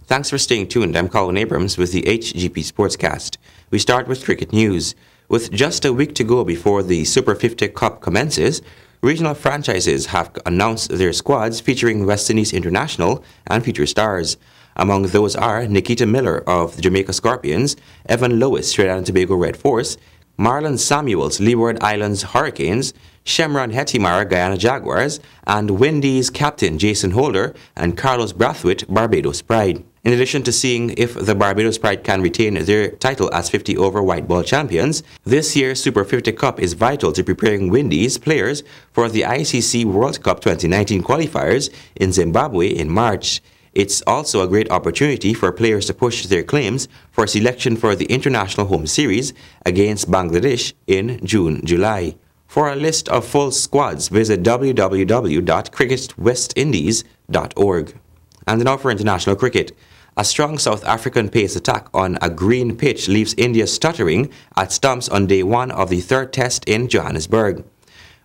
Thanks for staying tuned. I'm Colin Abrams with the HGP Sportscast. We start with cricket news. With just a week to go before the Super 50 Cup commences, regional franchises have announced their squads featuring West Indies international and future stars. Among those are Nikita Miller of the Jamaica Scorpions, Evan Lewis, Trinidad and Tobago Red Force, Marlon Samuels, Leeward Islands Hurricanes, Shemron Hetimara, Guyana Jaguars, and Windies captain Jason Holder and Carlos Brathwaite, Barbados Pride. In addition to seeing if the Barbados Pride can retain their title as 50-over white ball champions, this year's Super 50 Cup is vital to preparing Windies players for the ICC World Cup 2019 qualifiers in Zimbabwe in March. It's also a great opportunity for players to push their claims for selection for the International Home Series against Bangladesh in June-July. For a list of full squads, visit www.cricketwestindies.org. And now for international cricket. A strong South African pace attack on a green pitch leaves India stuttering at stumps on day one of the third test in Johannesburg.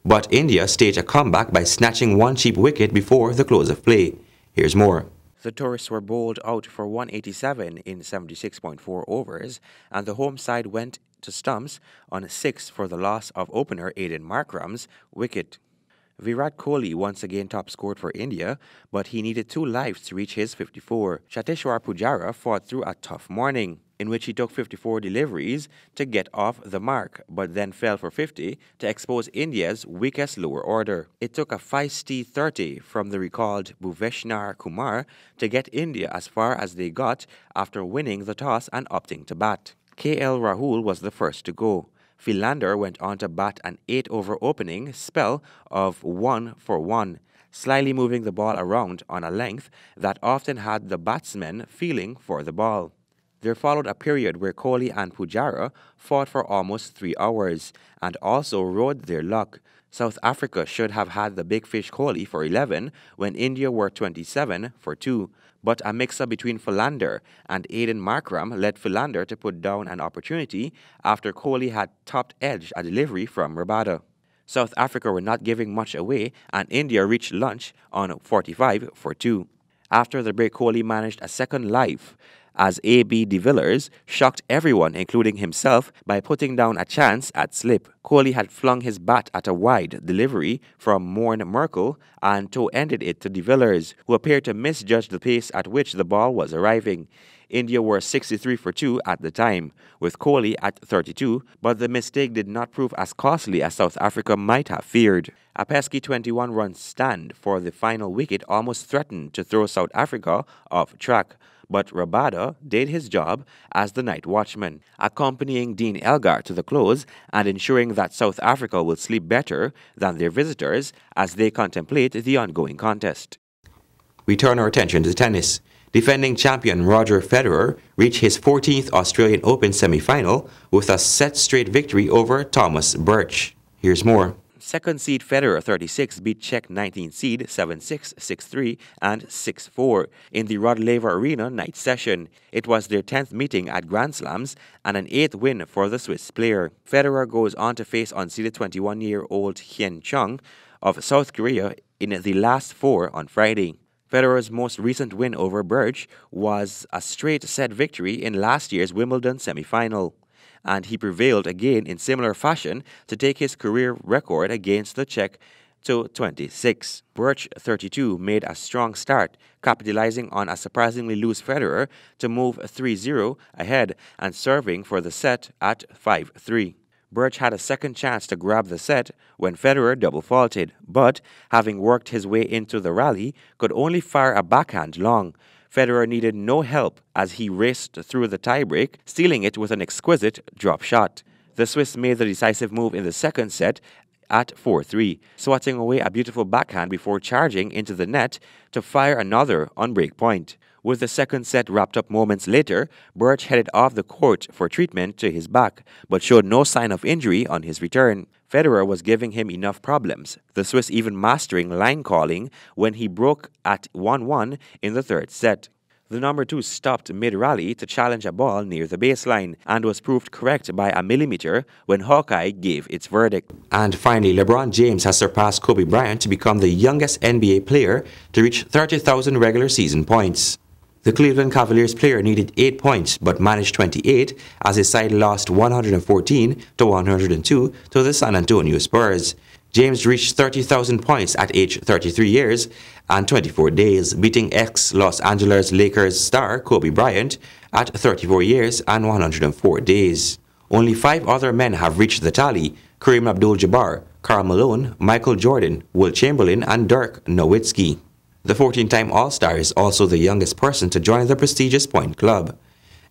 But India staged a comeback by snatching one cheap wicket before the close of play. Here's more. The tourists were bowled out for 187 in 76.4 overs, and the home side went to stumps on 6 for the loss of opener Aiden Markram's wicket. Virat Kohli once again top scored for India, but he needed 2 lives to reach his 54. Cheteshwar Pujara fought through a tough morning, in which he took 54 deliveries to get off the mark, but then fell for 50 to expose India's weakest lower order. It took a feisty 30 from the recalled Bhuveshnar Kumar to get India as far as they got after winning the toss and opting to bat. KL Rahul was the first to go. Philander went on to bat an 8-over opening spell of 1 for 1, slyly moving the ball around on a length that often had the batsmen feeling for the ball. There followed a period where Kohli and Pujara fought for almost 3 hours and also rode their luck. South Africa should have had the big fish Kohli for 11 when India were 27 for 2. But a mix-up between Philander and Aiden Markram led Philander to put down an opportunity after Kohli had topped-edged a delivery from Rabada. South Africa were not giving much away and India reached lunch on 45 for 2. After the break, Kohli managed a second life as A.B. de Villiers shocked everyone, including himself, by putting down a chance at slip. Kohli had flung his bat at a wide delivery from Morne Merkel and toe-ended it to de Villiers, who appeared to misjudge the pace at which the ball was arriving. India were 63 for 2 at the time, with Kohli at 32, but the mistake did not prove as costly as South Africa might have feared. A pesky 21-run stand for the final wicket almost threatened to throw South Africa off track, but Rabada did his job as the night watchman, accompanying Dean Elgar to the close and ensuring that South Africa will sleep better than their visitors as they contemplate the ongoing contest. We turn our attention to tennis. Defending champion Roger Federer reached his 14th Australian Open semi-final with a set-straight victory over Thomas Birch. Here's more. Second seed Federer 36 beat Czech 19th seed 7-6, 6-3 and 6-4 in the Rod Laver Arena night session. It was their 10th meeting at Grand Slams and an 8th win for the Swiss player. Federer goes on to face unseeded 21-year-old Hyen Chung of South Korea in the last 4 on Friday. Federer's most recent win over Birch was a straight-set victory in last year's Wimbledon semi-final, and he prevailed again in similar fashion to take his career record against the Czech to 26. Birch, 32, made a strong start, capitalizing on a surprisingly loose Federer to move 3-0 ahead and serving for the set at 5-3. Birch had a second chance to grab the set when Federer double-faulted, but, having worked his way into the rally, could only fire a backhand long. Federer needed no help as he raced through the tiebreak, stealing it with an exquisite drop shot. The Swiss made the decisive move in the second set at 4-3, swatting away a beautiful backhand before charging into the net to fire another on break point. With the second set wrapped up moments later, Birch headed off the court for treatment to his back, but showed no sign of injury on his return. Federer was giving him enough problems, the Swiss even mastering line calling when he broke at 1-1 in the third set. The number 2 stopped mid-rally to challenge a ball near the baseline and was proved correct by a millimeter when Hawkeye gave its verdict. And finally, LeBron James has surpassed Kobe Bryant to become the youngest NBA player to reach 30,000 regular season points. The Cleveland Cavaliers player needed 8 points but managed 28 as his side lost 114 to 102 to the San Antonio Spurs. James reached 30,000 points at age 33 years and 24 days, beating ex-Los Angeles Lakers star Kobe Bryant at 34 years and 104 days. Only 5 other men have reached the tally: Kareem Abdul-Jabbar, Karl Malone, Michael Jordan, Wilt Chamberlain, and Dirk Nowitzki. The 14-time All-Star is also the youngest person to join the prestigious Point Club.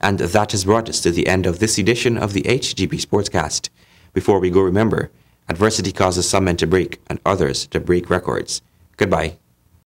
And that has brought us to the end of this edition of the HGP Sportscast. Before we go, remember, adversity causes some men to break and others to break records. Goodbye.